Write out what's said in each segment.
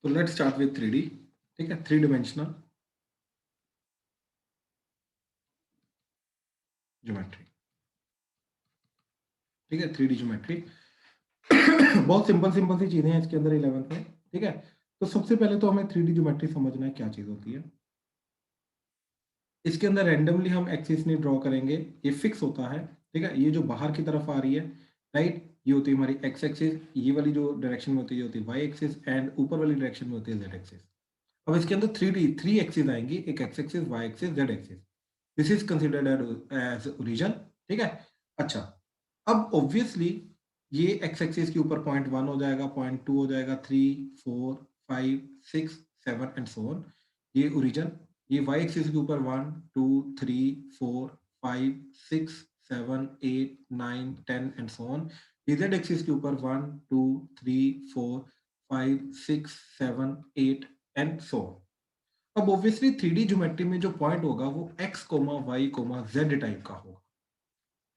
तो let's start with 3D। ठीक है, 3 डायमेंशनल ज्योमेट्री। ठीक है, 3D ज्योमेट्री बहुत सिंपल सिंपल सी चीजें हैं इसके अंदर 11th में। ठीक है, तो सबसे पहले तो हमें 3D ज्योमेट्री समझना है क्या चीज होती है। इसके अंदर रैंडमली हम एक्सिस नहीं ड्रॉ करेंगे, ये फिक्स होता है। ठीक है, ये जो बाहर की तरफ आ रही है, राइट, ये होती है हमारी एक्स एक्सिस, ये वाली जो डायरेक्शन में होती है ये होती है वाई एक्सिस, एंड ऊपर वाली डायरेक्शन में होती है जेड एक्सिस। अब इसके अंदर थ्री एक्सिस आएंगी, एक X axis, Y axis, Z axis. This is considered as origin. ठीक है, अच्छा, अब ऑब्वियसली ये एक्स एक्सिस के ऊपर पॉइंट 1 हो जाएगा, पॉइंट 2 हो जाएगा, 3, 4, 5, 6, 7 एंड सो ऑन, ये ओरिजिन। ये वाई एक्सिस के ऊपर 1, 2, 3, 4, 5, 6, 7, 8, 9, 10 एंड सो ऑन। ये जेड एक्सिस के ऊपर 1, 2, 3, 4, 5, 6, 7, 8 एंड सो ऑन। अब ऑब्वियसली 3D ज्योमेट्री में जो पॉइंट होगा वो x, y, z टाइप का होगा।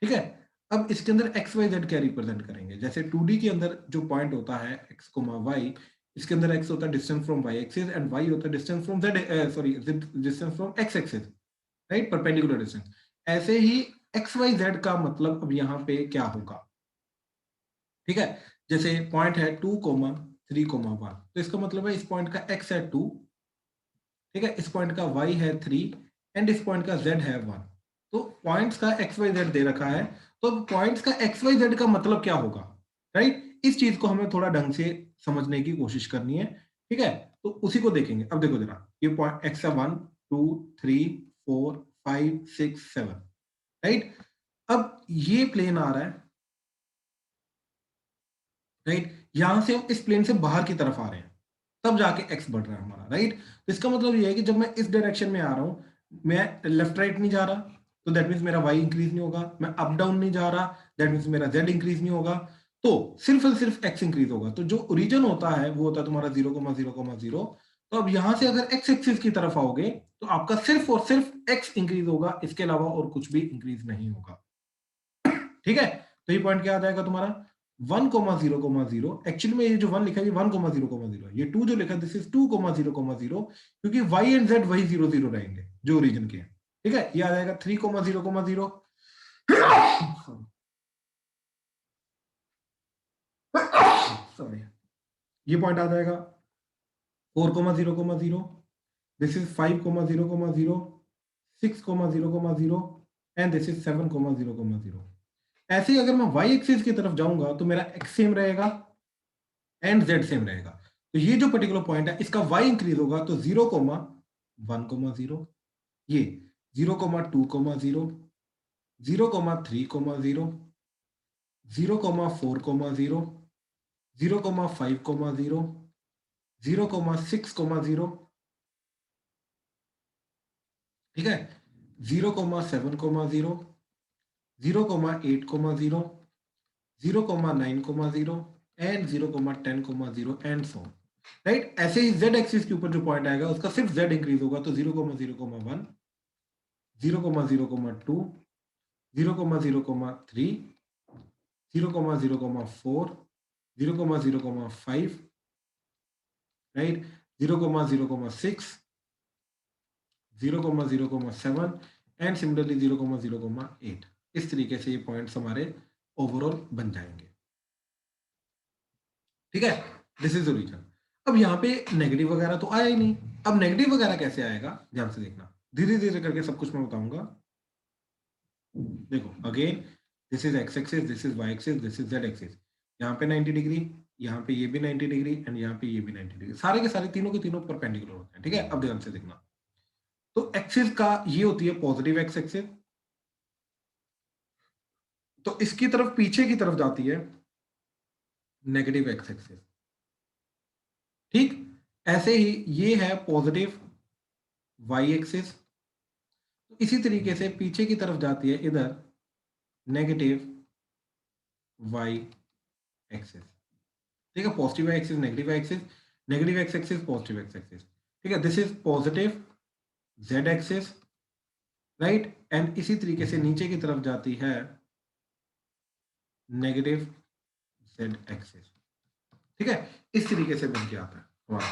ठीक है, अब इसके अंदर एक्स वाई जेड क्या रिप्रेजेंट करेंगे, जैसे 2D के अंदर जो पॉइंट होता है एक्स वाई, इसके अंदर x होता है distance from Y axis and y होता है distance from Z, sorry, distance from X axis, right, perpendicular distance. ऐसे ही एक्स वाई जेड का मतलब अब यहाँ पे क्या होगा। ठीक है, जैसे पॉइंट है 2, 3, 1, तो इसका मतलब है इस पॉइंट का x है 2, ठीक है, इस पॉइंट का y है 3 एंड इस पॉइंट का z है 1। तो पॉइंट्स का एक्स वाई जेड दे रखा है, तो पॉइंट्स का एक्स वाई जेड का मतलब क्या होगा, राइट, इस चीज को हमें थोड़ा ढंग से समझने की कोशिश करनी है। ठीक है, तो उसी को देखेंगे। अब देखो जरा, ये पॉइंट एक्स है 1, 2, 3, 4, 5, 6, 7, राइट। अब ये प्लेन आ रहा है, राइट, यहां से हम इस प्लेन से बाहर की तरफ आ रहे हैं, तब जाके एक्स बढ़ रहा है हमारा, राइट। तो इसका मतलब ये है कि जब मैं इस डायरेक्शन में आ रहा हूं, मैं लेफ्ट राइट नहीं जा रहा, तो दैट मीन्स मेरा वाई इंक्रीज नहीं होगा, मैं अप डाउन नहीं जा रहा, दैट मीन्स मेरा जेड इंक्रीज नहीं होगा, तो सिर्फ और सिर्फ एक्स इंक्रीज होगा। तो जो ओरिजिन होता है वो होता है तुम्हारा 0,0,0। तो अब यहां से अगर एक्स एक्सिस की तरफ आओगे तो आपका सिर्फ और सिर्फ एक्स इंक्रीज होगा, इसके अलावा और कुछ भी इंक्रीज नहीं होगा। ठीक है, तो ये पॉइंट क्या आ जाएगा तुम्हारा 1,0,0। एक्चुअली में ये जो 1 लिखा है ये 1,0,0, ये 2 जो लिखा है दिस इज 2,0,0, क्योंकि y एंड z वही 0,0 रहेंगे जो ओरिजिन के हैं। ठीक है, ये आ जाएगा 3,0,0। सॉरी, ये पॉइंट आ जाएगा 4,0,0, this is 5,0,0, 6,0,0 and this is 7,0,0। ऐसे ही अगर मैं y एक्सिस की तरफ जाऊंगा तो मेरा x सेम रहेगा एंड z सेम रहेगा। तो ये जो पर्टिकुलर पॉइंट है इसका y इंक्रीज होगा, तो 0,1,0, ये 0,2,0, 0,3,0, 0,4,0, 0,5,0, 0,6,0, ठीक है, 0,7,0, 0,8,0, 0,9,0 एंड 0,10,0 एंड सो, राइट। ऐसे ही z एक्सिस के ऊपर जो पॉइंट आएगा उसका सिर्फ z इंक्रीज होगा, तो 0,0,1, 0,0,2, 0,0,3, 0,0,4, 0,0,5, राइट, 0,0,6, 0,0,7 एंड सिमिलरली 0,0,8। इस तरीके से ये पॉइंट्स हमारे ओवरऑल बन जाएंगे। ठीक है, दिस इज ओरिजिन। अब यहाँ पे नेगेटिव वगैरह तो आया ही नहीं। अब नेगेटिव वगैरह कैसे आएगा, ध्यान से देखना, धीरे धीरे करके सब कुछ मैं बताऊंगा। देखो again, this is X axis, this is Y axis, this is Z axis. यहाँ पे 90 डिग्री, यहाँ पे ये भी 90 डिग्री एंड यहाँ पे ये भी 90 डिग्री, सारे के सारे तीनों के तीनों परपेंडिकुलर होते हैं। ठीक है, अब ध्यान से देखना, तो एक्सिस का ये होती है पॉजिटिव एक्स एक्सिस, तो इसकी तरफ पीछे की तरफ जाती है नेगेटिव एक्स एक्सिस। ठीक, ऐसे ही ये है पॉजिटिव वाई एक्सिस, तो इसी तरीके से पीछे की तरफ जाती है इधर नेगेटिव वाई एक्सिस। ठीक है, positive Y axis, negative axis, negative X axis, positive X axis. ठीक है, this is positive Z axis, right, and इसी तरीके से नीचे की तरफ जाती है नेगेटिव जेड एक्सिस। ठीक है, इस तरीके से बन के आता है हमारा।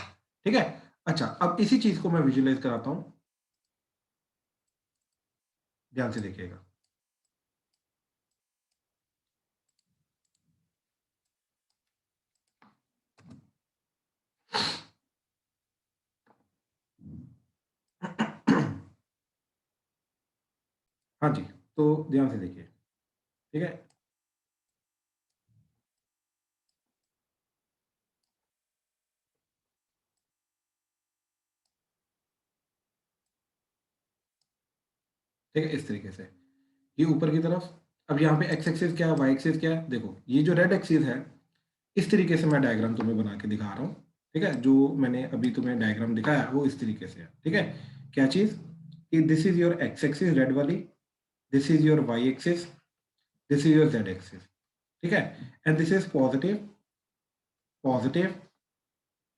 ठीक है। अच्छा, अब इसी चीज को मैं विजुअलाइज कराता हूं, ध्यान से देखिएगा। हाँ जी, तो ध्यान से देखिए, ठीक है। ठीक है, इस तरीके से ये ऊपर की तरफ। अब यहाँ पे एक्स एक्सिस क्या है, वाई एक्सिस क्या है, देखो ये जो रेड एक्सिस है, इस तरीके से मैं डायग्राम तुम्हें बना के दिखा रहा हूँ। ठीक है, जो मैंने अभी तुम्हें डायग्राम दिखाया वो इस तरीके से है। ठीक है, क्या चीज कि this is your X axis red वाली, this is your Y axis, this is your Z axis. ठीक है, and this is positive positive.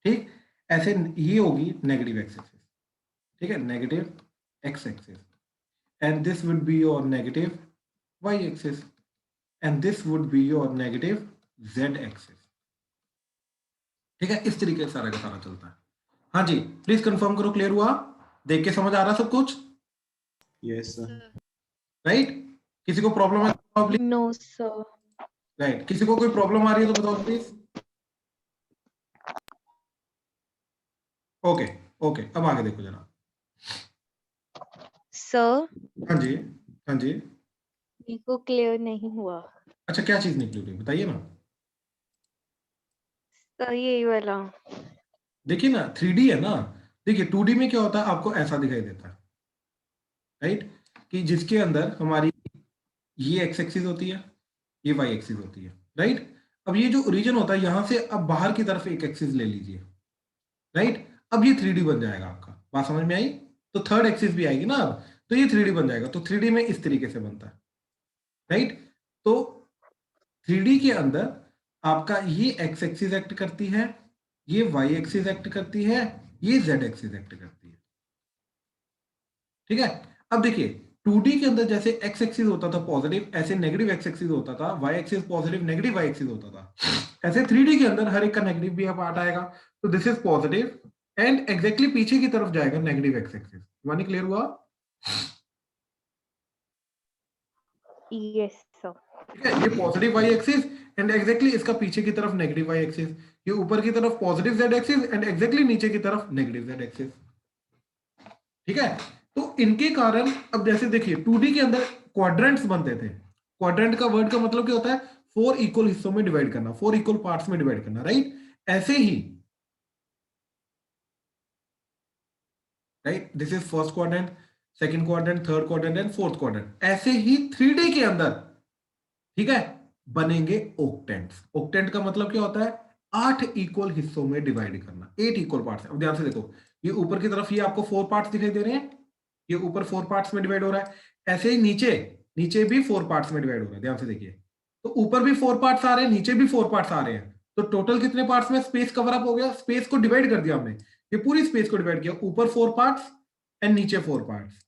ठीक, ऐसे ये होगी नेगेटिव एक्स एक्सिस। ठीक है, negative X axis, and this would be your negative Y axis, and this would be your negative Z axis. ठीक है, इस तरीके से सारा का सारा चलता है। हाँ जी, प्लीज कंफर्म करो, क्लियर हुआ, देख के समझ आ रहा सब कुछ? Yes sir. राइट, किसी को प्रॉब्लम है? No sir. राइट, किसी को कोई प्रॉब्लम आ रही है तो बताओ प्लीज। ओके ओके, अब आगे देखो जरा। सर हाँ जी, हाँ जी। मेरे को क्लियर नहीं हुआ। अच्छा, क्या चीज निकली हुई बताइए ना। सर यही वाला। देखिए ना, 3D है ना। देखिए 2D में क्या होता है, आपको ऐसा दिखाई देता है, राइट, कि जिसके अंदर हमारी ये एक्स एक्सिस होती है, ये वाई एक्सिस होती है, राइट। अब ये जो ओरिजिन होता है यहां से अब बाहर की तरफ एक एक्सिस ले लीजिए, राइट। अब ये 3D बन जाएगा आपका, बात समझ में आई? तो थर्ड एक्सिस भी आएगी ना अब, तो ये 3D बन जाएगा। तो 3D में इस तरीके से बनता है, राइट। तो 3D के अंदर आपका ये एक्स एक्सिस एक्ट करती है, ये वाई एक्सिस एक्ट करती है, ये जेड एक्सिस एक्ट करती है। ठीक है, अब देखिए 2D के अंदर जैसे एक्स एक्सिस होता था पॉजिटिव, ऐसे नेगेटिव एक्स एक्सिस होता था, Y axis positive negative Y axis होता था। ऐसे 3D के अंदर हर एक का नेगेटिव भी पार्ट आएगा। तो this is positive and exactly पीछे की तरफ जाएगा नेगेटिव एक्स एक्सिस। मानी क्लियर हुआ? Yes sir. ठीक है, ये positive Y axis and exactly इसका पीछे की तरफ नेगेटिव वाई एक्सिस, ये ऊपर की तरफ positive Z axis and exactly नीचे की तरफ नेगेटिव जेड एक्सिस। ठीक है, तो इनके कारण अब जैसे देखिए 2D के अंदर क्वाड्रेंट्स बनते थे। क्वाड्रेंट का वर्ड का मतलब क्या होता है, 4 इक्वल हिस्सों में डिवाइड करना, 4 इक्वल पार्ट्स में डिवाइड करना, राइट। ऐसे ही, right, this is first quadrant, second quadrant, third quadrant and fourth quadrant. ऐसे ही 3D के अंदर, ठीक है, बनेंगे ओक्टेंट्स। ओक्टेंट का मतलब क्या होता है, 8 इक्वल हिस्सों में डिवाइड करना, 8 इक्वल पार्ट्स। अब ध्यान से देखो, ये ऊपर की तरफ ये आपको 4 पार्ट्स दिखाई दे रहे हैं, ये ऊपर 4 पार्ट्स में डिवाइड हो रहा है। ऐसे ही नीचे, नीचे भी 4 पार्ट्स में डिवाइड हो रहा है, ध्यान से देखिए। तो ऊपर भी 4 पार्ट्स आ रहे हैं, नीचे भी 4 पार्ट्स आ रहे हैं। तो टोटल कितने पार्ट्स में स्पेस कवर अप हो गया, स्पेस को डिवाइड कर दिया हमने, ये पूरी स्पेस को डिवाइड किया, ऊपर 4 पार्ट्स एंड नीचे 4 पार्ट्स,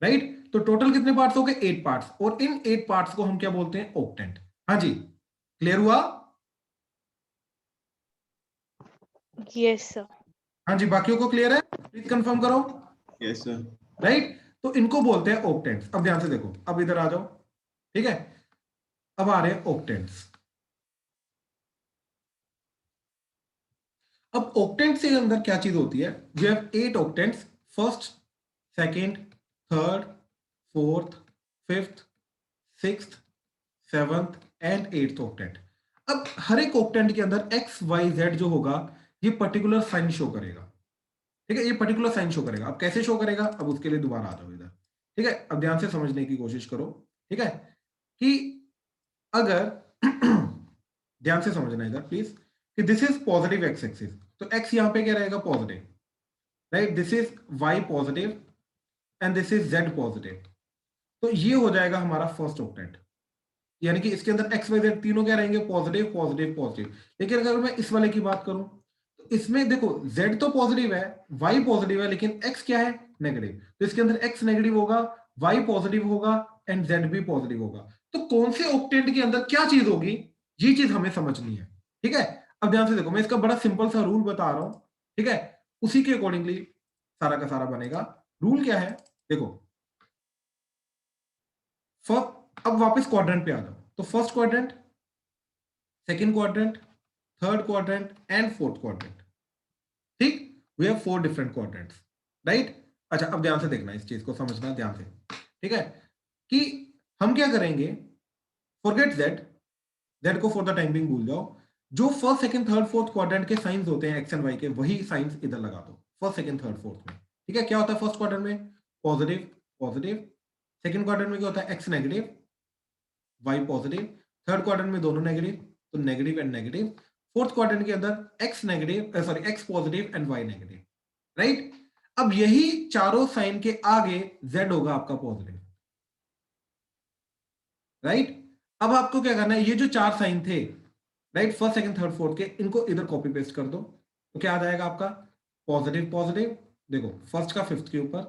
राइट। तो टोटल कितने पार्ट्स हो गए, 8 पार्ट्स, और इन 8 पार्ट्स को हम क्या बोलते हैं, ओक्टेंट। हाँ जी, क्लियर हुआ? Yes sir. हाँ जी, बाकियों को क्लियर है, प्लीज कंफर्म करो। Yes sir. राइट, तो इनको बोलते हैं ओक्टेंट्स। अब ध्यान से देखो, अब इधर आ जाओ, ठीक है। अब आ रहे हैं ओक्टेंट्स। अब ऑक्टेंट से अंदर क्या चीज होती है, we have 8 octants, first, second, third, fourth, fifth, sixth, seventh and eighth octant. अब हर एक ऑक्टेंट के अंदर एक्स वाई जेड जो होगा, ये पर्टिकुलर साइन शो करेगा। ठीक है, ये पर्टिकुलर साइन शो करेगा। अब कैसे शो करेगा, अब उसके लिए दोबारा आ जाओ इधर। ठीक है, अब ध्यान से समझने की कोशिश करो। ठीक है, कि अगर ध्यान से समझना इधर प्लीज, कि this is positive X axis, तो एक्स यहां पे क्या रहेगा, positive, right. This is Y positive and this is Z positive. तो ये हो जाएगा हमारा फर्स्ट ऑक्टेंट, यानी कि इसके अंदर एक्स वाई जेड तीनों क्या रहेंगे, पॉजिटिव पॉजिटिव पॉजिटिव। लेकिन अगर मैं इस वाले की बात करूं, तो इसमें देखो जेड तो पॉजिटिव है, वाई पॉजिटिव है, लेकिन एक्स क्या है, नेगेटिव। तो इसके अंदर एक्स नेगेटिव होगा, वाई पॉजिटिव होगा एंड जेड भी पॉजिटिव होगा। तो कौन से ऑक्टेंट के अंदर क्या चीज होगी, ये चीज हमें समझनी है। ठीक है, अब ध्यान से देखो, मैं इसका बड़ा सिंपल सा रूल बता रहा हूं। ठीक है, उसी के अकॉर्डिंगली सारा का सारा बनेगा। रूल क्या है देखो, अब वापस क्वाड्रेंट पे आ जाओ, तो first quadrant, second quadrant, third quadrant and fourth quadrant, ठीक, we have 4 different quadrants, right. अच्छा अब ध्यान से देखना, इस चीज को समझना ध्यान से, ठीक है, कि हम क्या करेंगे, फॉरगेट जेड, जेड को फॉर द टाइम बिंग भूल जाओ, जो first second third fourth quadrant के साइंस होते हैं एक्स एंड वाई के, वही साइंस इधर लगा दो फर्स्ट सेकंड थर्ड फोर्थ में, ठीक है। क्या होता है फर्स्ट क्वाड्रेंट में, पॉजिटिव पॉजिटिव, सेकंड क्वाड्रेंट में क्या होता है, X negative Y positive, third quadrant में दोनों नेगेटिव, तो negative and negative, fourth quadrant के अंदर X negative sorry X positive and Y negative, right. अब यही चारों साइन के आगे जेड होगा आपका पॉजिटिव, राइट। अब आपको क्या करना है, ये जो 4 साइन थे, right, first second third fourth के, इनको इधर कॉपी पेस्ट कर दो, तो क्या आ जाएगा आपका, पॉजिटिव पॉजिटिव, देखो फर्स्ट का फिफ्थ के ऊपर,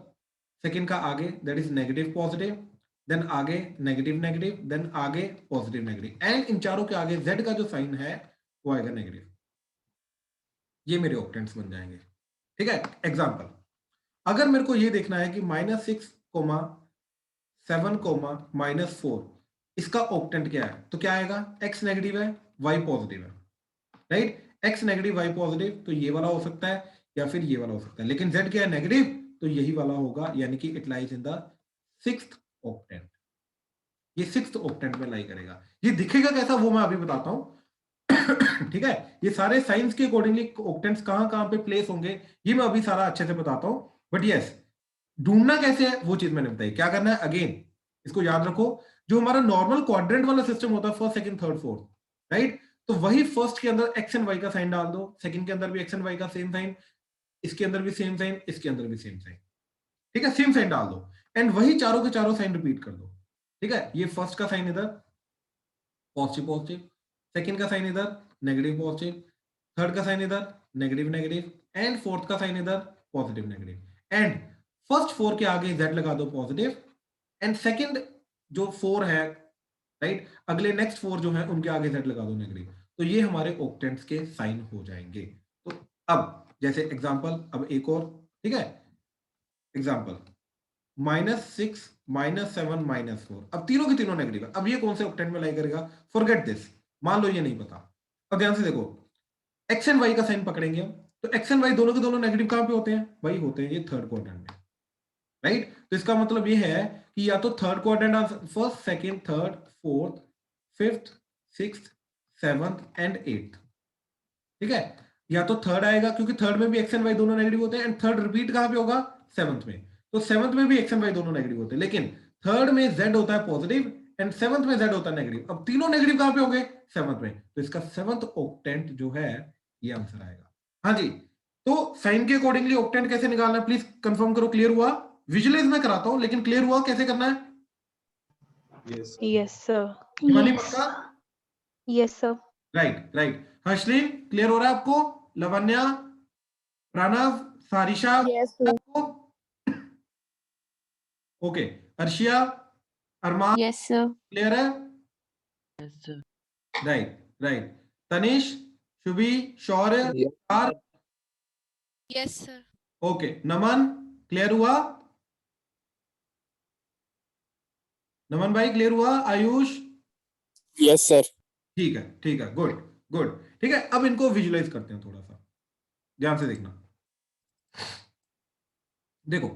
सेकंड का आगे that is negative positive, then आगे नेगेटिव नेगेटिव, देन आगे पॉजिटिव नेगेटिव, एंड इन चारों के आगे जेड का जो साइन है वो आएगा नेगेटिव। ये मेरे ऑक्टेंट्स बन जाएंगे, ठीक है। एग्जांपल, अगर मेरे को ये देखना है कि -6, 7, -4 इसका ऑक्टेंट क्या है, तो क्या आएगा, एक्स नेगेटिव है वाई पॉजिटिव है, right, X negative Y positive, तो ये वाला हो सकता है या फिर ये वाला हो सकता है, लेकिन जेड क्या है, नेगेटिव, तो यही वाला होगा, यानी कि it lies in the 6th octant, ये 6th ऑक्टेंट में लाई करेगा। ये दिखेगा कैसा वो मैं अभी बताता हूं ठीक है, ये सारे साइंस के अकॉर्डिंगली ऑक्टेंट्स कहां कहां पे प्लेस होंगे ये मैं अभी सारा अच्छे से बताता हूं, बट यस ढूंढना कैसे है वो चीज मैंने बताई। क्या करना है, अगेन इसको याद रखो, जो हमारा नॉर्मल क्वाड्रेंट वाला सिस्टम होता है first second third fourth, right, तो वही फर्स्ट के अंदर एक्स एंड वाई का साइन डाल दो, सेकंड के अंदर भी एक्स एंड वाई का सेम साइन, इसके अंदर भी सेम साइन, इसके अंदर भी सेम साइन, ठीक है, सेम साइन डाल दो, एंड वही चारों के चारों साइन रिपीट कर दो, ठीक है। ये फर्स्ट का साइन इधर पॉजिटिव पॉजिटिव, सेकंड का साइन इधर नेगेटिव पॉजिटिव, थर्ड का साइन इधर नेगेटिव नेगेटिव, एंड फोर्थ का साइन इधर पॉजिटिव नेगेटिव, एंड फर्स्ट 4 के आगे जेड लगा दो पॉजिटिव, एंड सेकंड जो 4 है, राइट, अगले नेक्स्ट 4 जो है उनके आगे जेड लगा दो नेगेटिव, तो ये हमारे ऑक्टेंट्स के साइन हो जाएंगे। तो अब जैसे एग्जांपल, अब एक और, ठीक है, एग्जांपल -6, -7, -4, अब तीनों के तीनों नेगेटिव है, अब ये कौन से ऑक्टेंट में लाई करेगा, फॉरगेट दिस, मान लो ये नहीं पता, अब ध्यान से देखो, एक्स एंड वाई का साइन पकड़ेंगे हम, तो एक्स एंड वाई दोनों के दोनों नेगेटिव कहां पे होते हैं, वही होते हैं ये थर्ड क्वाड्रेंट में, राइट। तो इसका मतलब ये है कि या तो third quadrant, first second third fourth fifth sixth seventh and eighth, ठीक है, या तो थर्ड आएगा क्योंकि थर्ड में भी एक्स एंड वाई दोनों नेगेटिव होते हैं, एंड थर्ड रिपीट कहां पे होगा, सेवंथ में, तो सेवंथ में भी एक्स एंड वाई दोनों नेगेटिव होते हैं, लेकिन थर्ड में जेड होता है पॉजिटिव एंड सेवंथ में जेड होता है नेगेटिव, अब तीनों नेगेटिव कहां पे होंगे, सेवंथ में, तो इसका सेवंथ ऑक्टेंट जो है ये आंसर आएगा। हाँ जी, तो साइन के अकॉर्डिंगली ऑक्टेंट कैसे निकालना है, प्लीज कंफर्म करो, क्लियर हुआ, विजुअलाइज मैं कराता हूं लेकिन क्लियर हुआ कैसे करना है, Yes. Yes, sir. Himani Yes. पक्का, Yes, sir. Right right, Harshleen clear हो रहा है आपको, लवन्या, प्रणव, सारिशा, Yes, sir. आपको okay, Arshiya, Arman Yes, sir. Clear है, Yes, sir. Right right, Tanish, Shubhi, Shaurya, Yes. Yes, sir. Okay, Naman clear हुआ, नमन भाई क्लियर हुआ, आयुष, Yes, sir. ठीक है, गुड गुड, ठीक है। अब इनको विजुलाइज करते हैं थोड़ा सा, ध्यान से देखना, देखो,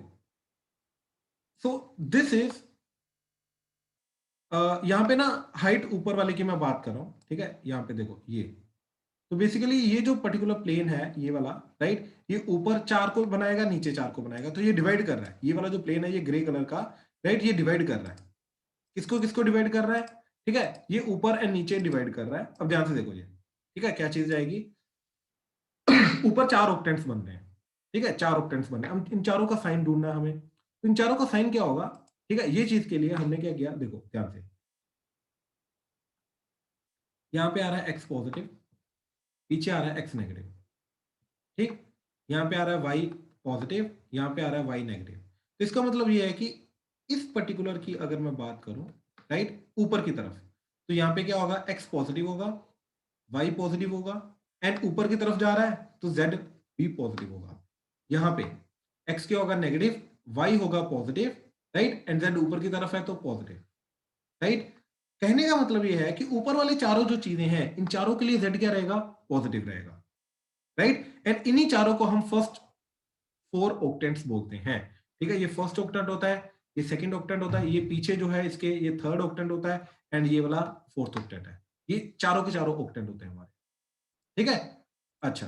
सो दिस इज यहां पे ना हाइट ऊपर वाले की मैं बात कर रहा हूं, ठीक है, यहां पे देखो ये, तो बेसिकली ये जो पर्टिकुलर प्लेन है ये वाला, राइट, ये ऊपर 4 को बनाएगा नीचे 4 को बनाएगा, तो ये डिवाइड कर रहा है, ये वाला जो प्लेन है ये ग्रे कलर का, राइट, ये डिवाइड कर रहा है, किसको किसको डिवाइड कर रहा है, ठीक है, ये ऊपर एंड नीचे डिवाइड कर रहा है। अब ध्यान से देखो ये, ठीक है, क्या चीज जाएगी ऊपर 4 ऑक्टेंट्स बन रहे हैं, ठीक है, 4 ऑक्टेंट्स बन रहे हैं, इन चारों का साइन ढूंढना है हमें, तो इन चारों का साइन क्या होगा, ठीक है, ये चीज के लिए हमने क्या किया, देखो ध्यान से, यहां पे आ रहा है एक्स पॉजिटिव, पीछे आ रहा है एक्स नेगेटिव, ठीक, यहां पे आ रहा है वाई पॉजिटिव, यहां पे आ रहा है वाई नेगेटिव, तो इसका मतलब ये है कि इस पर्टिकुलर की अगर मैं बात करूं, राइट, ऊपर की तरफ, तो यहां पे क्या होगा, एक्स पॉजिटिव होगा, वाई पॉजिटिव होगा, एंड ऊपर की तरफ जा रहा है तो जेड भी पॉजिटिव होगा, यहाँ पे x क्या होगा नेगेटिव, y होगा पॉजिटिव, राइट, एंड z ऊपर की तरफ है तो पॉजिटिव, राइट। कहने का मतलब ये है कि ऊपर वाले चारों जो चीजें हैं इन चारों के लिए z क्या रहेगा, पॉजिटिव रहेगा, राइट। एंड इन्हीं चारों को हम फर्स्ट 4 ऑक्टेंट्स बोलते हैं, ठीक है। ये फर्स्ट ऑक्टेंट होता है, ये सेकंड ऑक्टेंट होता है, ये पीछे जो है इसके ये थर्ड ऑक्टेंट होता है, एंड ये वाला फोर्थ ऑक्टेंट है। ये चारों के चारों ऑक्टेंट होते हैं हमारे, ठीक है। अच्छा,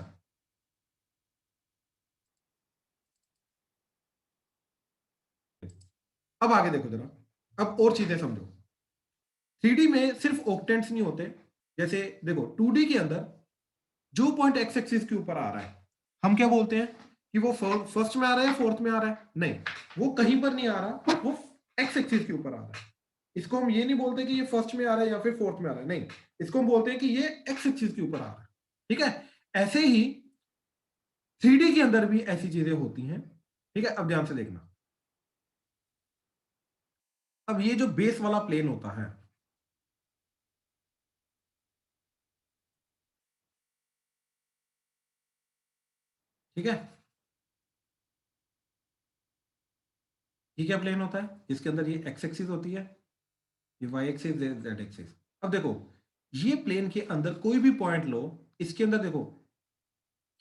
अब आगे देखो जरा, अब और चीजें समझो। 3D में सिर्फ ऑक्टेंट्स नहीं होते, जैसे देखो 2D के अंदर जो पॉइंट एक्स एक्सिस के ऊपर आ रहा है हम क्या बोलते हैं कि वो फर्स्ट में आ रहा है, फोर्थ में आ रहा है, नहीं, वो कहीं पर नहीं आ रहा, वो एक्स एक्सिस के ऊपर आ रहा है। इसको हम ये नहीं बोलते कि ये फर्स्ट में आ रहा है या फिर फोर्थ में आ रहा है, नहीं, इसको हम बोलते हैं कि ये एक्स एक्सिस के ऊपर आ रहा है, ठीक है। ऐसे ही 3D के अंदर भी ऐसी चीजें होती हैं, ठीक है। अब ध्यान से देखना, अब ये जो बेस वाला प्लेन होता है, ठीक है, ये क्या प्लेन होता है, इसके अंदर ये एक्स एक्सिस होती है, ये वाई एक्सिस, जेड एक्सिस। अब देखो ये प्लेन के अंदर कोई भी पॉइंट लो, इसके अंदर देखो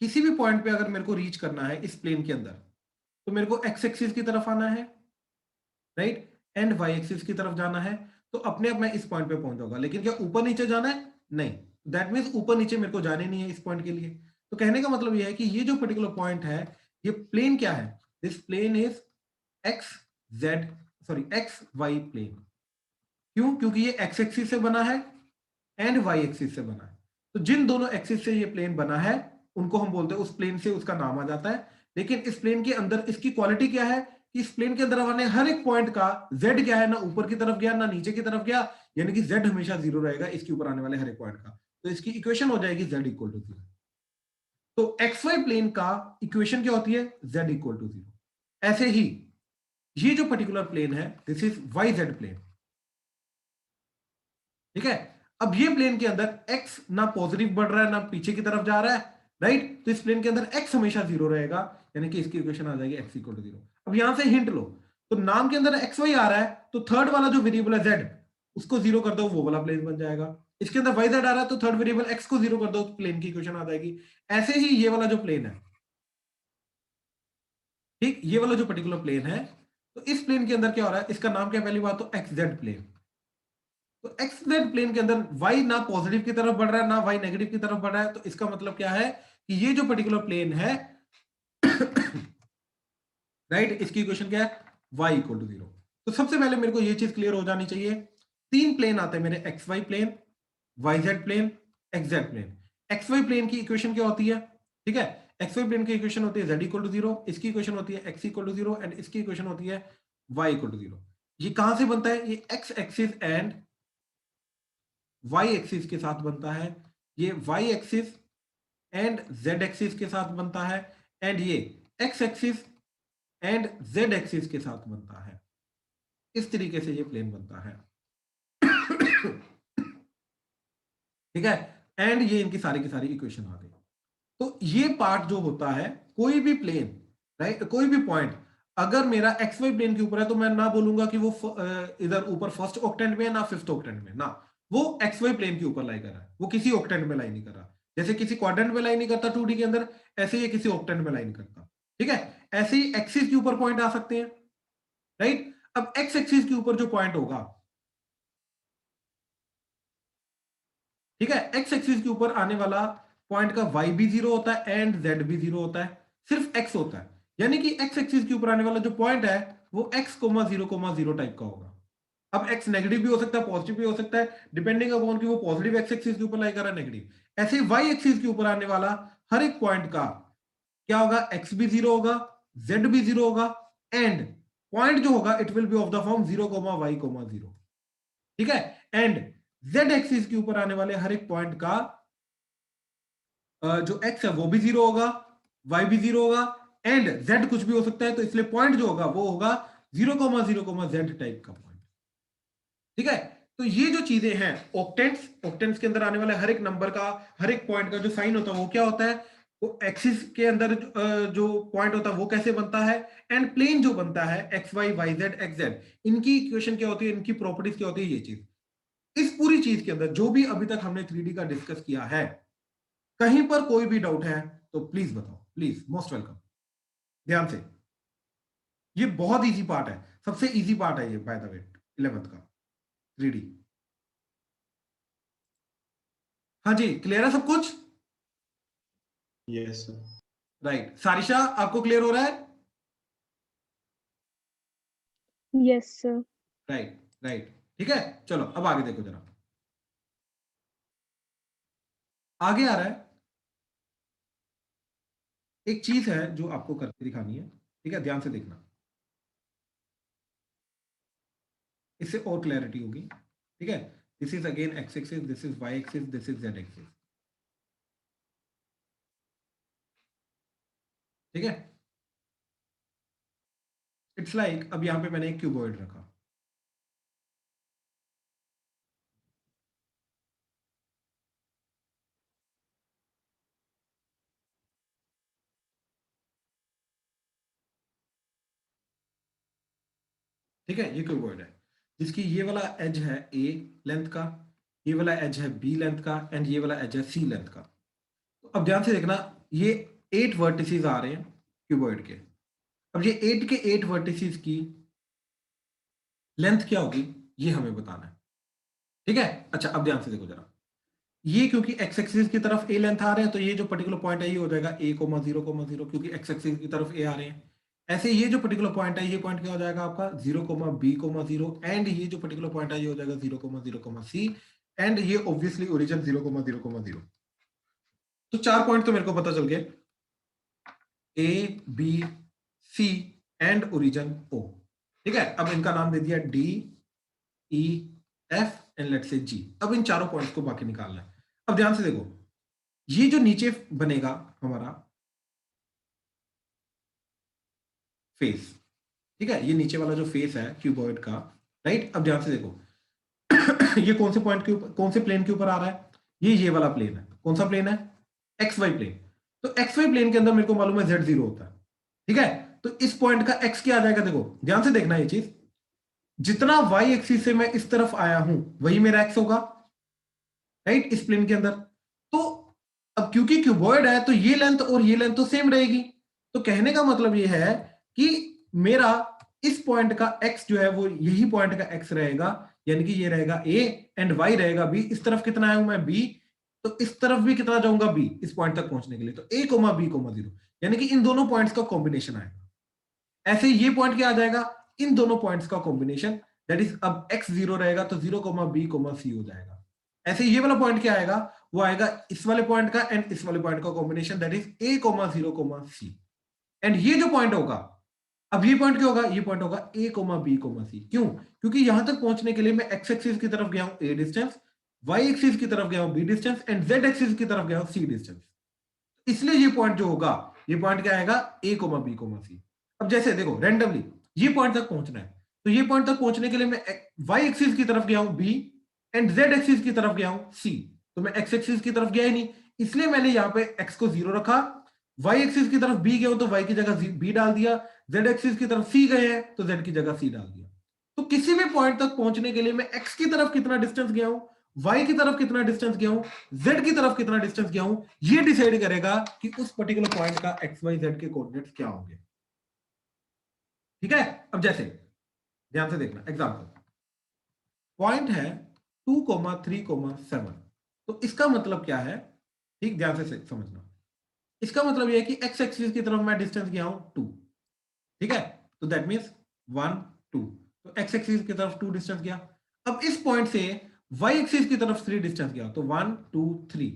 किसी भी पॉइंट पे अगर मेरे को रीच करना है इस प्लेन के अंदर, तो मेरे को एक्स एक्सिस की तरफ आना है, राइट, एंड वाई एक्सिस की तरफ जाना है, तो अपने आप मैं इस पॉइंट पे पहुंच जाऊंगा। लेकिन क्या ऊपर नीचे जाना है, नहीं, दैट मीन्स ऊपर नीचे मेरे को जाने नहीं है इस पॉइंट के लिए। तो कहने का मतलब यह है कि ये जो पर्टिकुलर पॉइंट है, ये प्लेन क्या है, this plane is X Z, sorry X Y plane. क्यों, क्योंकि ये एक्स एक्सिस से बना है एंड वाई एक्सिस से बना है। तो जिन दोनों एक्सिस से ये प्लेन बना है उनको हम बोलते हैं, उस प्लेन से उसका नाम आ जाता है। लेकिन इस प्लेन के अंदर इसकी क्वालिटी क्या है कि इस प्लेन के अंदर आने हर एक पॉइंट का z क्या है, ना ऊपर की तरफ गया ना नीचे की तरफ गया, यानी कि z हमेशा 0 रहेगा इसके ऊपर आने वाले हर एक पॉइंट का। तो इसकी इक्वेशन हो जाएगी z इक्वल टू 0। तो एक्स वाई प्लेन का इक्वेशन क्या होती है, z इक्वल टू 0। ऐसे ही ये जो पर्टिकुलर प्लेन है this is Y Z plane, ठीक है। अब ये प्लेन के अंदर x ना पॉजिटिव बढ़ रहा है ना पीछे की तरफ जा रहा है, राइट। तो इस प्लेन के अंदर x हमेशा 0 रहेगा, यानी कि इसकी इक्वेशन आ जाएगी x इक्वल टू 0। अब यहां से हिंट लो, तो नाम के अंदर एक्स वाई आ रहा है, तो थर्ड वाला जो वेरिएबल है z उसको 0 कर दो, वो वाला प्लेन बन जाएगा। इसके अंदर वाई जेड आ रहा है, तो थर्ड वेरिएबल x को 0 कर दो, प्लेन की इक्वेशन आ जाएगी। ऐसे ही ये वाला जो प्लेन है, ठीक, ये वाला जो पर्टिकुलर प्लेन है, तो इस प्लेन के अंदर क्या हो रहा है, इसका नाम क्या है, पहली बात तो एक्स जेड प्लेन। तो एक्स जेड प्लेन के अंदर y ना पॉजिटिव की तरफ बढ़ रहा है ना y नेगेटिव की तरफ बढ़ रहा है, तो इसका मतलब क्या है कि ये जो पर्टिकुलर प्लेन है राइट, इसकी इक्वेशन क्या है, y इक्वल टू 0। तो सबसे पहले मेरे को ये चीज क्लियर हो जानी चाहिए, 3 प्लेन आते हैं मेरे, X Y plane, Y Z plane, X Z plane. X Y plane की इक्वेशन क्या होती है, ठीक है, एक्स वाई प्लेन की इक्वेशन होती है z इक्वल टू 0, इसकी इक्वेशन होती है x इक्वल टू 0, एंड इसकी इक्वेशन होती है y इक्वल टू 0। ये कहां से बनता है, ये x axis and y axis के साथ बनता है, ये y axis and z axis के साथ बनता है, एंड ये x axis and z axis के साथ बनता है। इस तरीके से ये प्लेन बनता है, ठीक है। एंड ये इनकी सारी की सारी इक्वेशन आ गई। तो ये पार्ट जो होता है, कोई भी प्लेन, राइट, कोई भी पॉइंट अगर मेरा एक्स वाई प्लेन के ऊपर है, तो मैं ना बोलूंगा कि वो इधर ऊपर फर्स्ट ऑक्टेंट में है ना फिफ्थ ऑक्टेंट में, ना, वो एक्स वाई प्लेन के ऊपर लाई कर रहा है, वो किसी ऑक्टेंट में लाई नहीं कर रहा। जैसे किसी क्वाड्रेंट में लाई नहीं करता 2D के अंदर, ऐसे ही किसी ऑक्टेंट में लाई नहीं करता, ठीक है। ऐसे ही एक्सिस के ऊपर पॉइंट आ सकते हैं, राइट। अब एक्स एक्सिस के ऊपर जो पॉइंट होगा, ठीक है, एक्स एक्सिस के ऊपर आने वाला पॉइंट का y भी 0 होता है एंड z भी 0 होता है, सिर्फ x होता है। यानी कि एक्स एक्सिस के ऊपर आने वाला जो पॉइंट है वो x, 0,0 टाइप का होगा। अब x नेगेटिव भी हो सकता है, पॉजिटिव भी हो सकता है, डिपेंडिंग अपॉन कि वो पॉजिटिव एक्स एक्सिस के ऊपर लाई कर रहा है, नेगेटिव। ऐसे ही y एक्सिस के ऊपर आने वाला हर एक पॉइंट का क्या होगा, x भी 0 होगा, z भी 0 होगा, एंड पॉइंट जो होगा it will be of the form 0,y,0, ठीक है। एंड z एक्सिस के ऊपर आने वाले हर एक पॉइंट का जो x है वो भी 0 होगा, y भी 0 होगा, एंड z कुछ भी हो सकता है, तो इसलिए पॉइंट जो होगा वो होगा 0,0,z टाइप का पॉइंट, ठीक है। तो ये जो चीजें हैं ऑक्टेंट्स, ऑक्टेंट्स के अंदर आने वाले हर एक नंबर का, हर एक पॉइंट का जो साइन होता है वो क्या होता है, वो एक्सिस के अंदर जो पॉइंट होता है वो कैसे बनता है, एंड प्लेन जो बनता है X Y Y Z X Z, इनकी इक्वेशन क्या होती है, इनकी प्रॉपर्टीज क्या होती है, ये चीज। इस पूरी चीज के अंदर जो भी अभी तक हमने 3D का डिस्कस किया है, कहीं पर कोई भी डाउट है तो प्लीज बताओ, प्लीज, मोस्ट वेलकम। ध्यान से, ये बहुत इजी पार्ट है, सबसे इजी पार्ट है ये बाय द वे 11th का 3D। हाँ जी, क्लियर है सब कुछ? Yes, sir. राइट, सारिशा आपको क्लियर हो रहा है? Yes, sir. राइट राइट, ठीक है। चलो अब आगे देखो जरा, आगे आ रहा है एक चीज है जो आपको करके दिखानी है, ठीक है, ध्यान से देखना, इससे और क्लैरिटी होगी, ठीक है। This is again X axis, this is Y axis, this is Z axis, ठीक है। इट्स लाइक अब यहां पे मैंने एक क्यूबॉइड रखा, ठीक है, ये क्यूबॉइड है जिसकी ये वाला एज है ए लेंथ का, ये वाला एज है बी लेंथ का, एंड ये वाला एज है सी लेंथ का। तो अब ध्यान से देखना, ये 8 वर्टिसेस आ रहे हैं क्यूबॉइड के। अब ये 8 के 8 वर्टिसेस की लेंथ क्या होगी ये हमें बताना है, ठीक है। अच्छा अब ध्यान से देखो जरा, ये क्योंकि एक्स एक्सिस की तरफ ए लेंथ आ रहे हैं तो ये जो पर्टिकुलर पॉइंट है ये हो जाएगा a, 0, 0, क्योंकि एक्स एक्सिस की तरफ ए आ रहे हैं। ऐसे ये जो पर्टिकुलर पॉइंट है ये पॉइंट क्या हो जाएगा आपका 0, b, 0, एंड ये जो पर्टिकुलर पॉइंट है ये हो जाएगा 0, 0, c, एंड ये ऑब्वियसली ओरिजिन 0, 0, 0। तो 4 पॉइंट तो मेरे को पता चल गए, A B C and origin O, ठीक है। अब इनका नाम दे दिया D E F and let's say G. अब इन चारों पॉइंट्स को बाकी निकालना है। अब ध्यान से देखो, ये जो नीचे बनेगा हमारा फेस, ठीक है, ये नीचे वाला जो फेस है क्यूबॉइड का, राइट। अब ध्यान से देखो ये कौन से पॉइंट के ऊपर, कौन से प्लेन के ऊपर आ रहा है, ये वाला प्लेन है। कौन सा प्लेन है? X Y plane. तो एक्स वाई प्लेन के अंदर मेरे को मालूम है जेड 0 होता है, ठीक है। तो इस पॉइंट का एक्स क्या आ जाएगा, देखो ध्यान से देखना ये चीज, जितना वाई एक्सिस से मैं इस तरफ आया हूं वही मेरा एक्स होगा, राइट, इस प्लेन के अंदर। तो अब क्योंकि क्यूबॉइड है तो ये लेंथ और ये लेंथ तो सेम रहेगी, तो कहने का मतलब ये है कि मेरा इस पॉइंट का x जो है वो यही पॉइंट का x रहेगा, यानी कि ये रहेगा a एंड y रहेगा b। इस तरफ कितना आया हूं मैं b, तो इस तरफ भी कितना जाऊंगा b इस पॉइंट तक पहुंचने के लिए, तो a, b, 0, यानी कि इन दोनों पॉइंट्स का कॉम्बिनेशन आएगा। ऐसे ये पॉइंट क्या आ जाएगा, इन दोनों पॉइंट्स का कॉम्बिनेशन, दैट इज अब x 0 रहेगा तो 0, b, c हो जाएगा। ऐसे ये वाला पॉइंट क्या आएगा, वो आएगा इस वाले पॉइंट का एंड इस वाले पॉइंट का combination, that is a, 0, c। And ये जो पॉइंट होगा, अब ये पॉइंट क्या होगा, ये पॉइंट होगा a, b, c। क्यों? क्योंकि यहां तक पहुंचने के लिए मैं x एक्सिस की तरफ गया हूं a डिस्टेंस, y एक्सिस की तरफ गया हूं b distance, and z axis की तरफ गया हूं c डिस्टेंस। इसलिए ये पॉइंट जो होगा, ये पॉइंट क्या आएगा a, b, c। अब जैसे देखो रैंडमली ये पॉइंट तक पहुंचना है, तो ये पॉइंट तक पहुंचने के लिए मैं y एक्सिस की तरफ गया हूं b एंड z एक्सिस की तरफ गया हूं c। तो मैं x एक्सिस की तरफ गया ही नहीं, इसलिए मैंने यहां पे x को 0 रखा, y एक्सिस की तरफ b गया हूं तो y की जगह b डाल दिया, z एक्सिस की तरफ c गए हैं तो z की जगह c डाल दिया। तो किसी भी पॉइंट तक पहुंचने के लिए मैं x की तरफ कितना डिस्टेंस गया हूं, y की तरफ कितना डिस्टेंस गया हूं, z की तरफ कितना डिस्टेंस गया हूं, ये डिसाइड करेगा कि उस पर्टिकुलर पॉइंट का x y z के कोऑर्डिनेट्स क्या होंगे, ठीक है। अब जैसे ध्यान से देखना एग्जांपल, पॉइंट है 2, 3, 7। तो इसका मतलब क्या है, ठीक ध्यान से समझना, इसका मतलब यह है कि x एक्सिस की तरफ मैं डिस्टेंस गया हूं 2, ठीक है। तो दैट मींस 1, 2, तो x एक्सिस की तरफ 2 डिस्टेंस गया। अब इस पॉइंट से y एक्सिस की तरफ 3 डिस्टेंस गया, तो 1, 2, 3,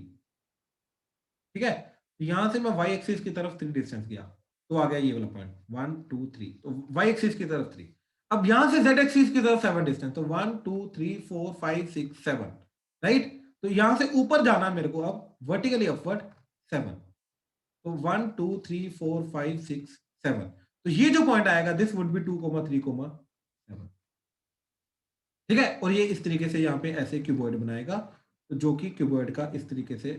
ठीक है। तो यहां से मैं y एक्सिस की तरफ 3 डिस्टेंस गया, तो आ गया ये वाला पॉइंट 1, 2, 3, तो y एक्सिस की तरफ 3। अब यहां से z एक्सिस की तरफ 7 डिस्टेंस, तो 1, 2, 3, 4, 5, 6, 7, राइट। तो यहां से ऊपर जाना मेरे को अब वर्टिकली अपवर्ड 7, तो 1, 2, 3, 4, 5, 6, 7। तो ये जो पॉइंट आएगा दिस वुड बी 2, 3, 7, ठीक है। और ये इस तरीके से यहाँ पे ऐसे क्यूबॉइड बनाएगा, तो जो कि क्यूबॉइड का इस तरीके से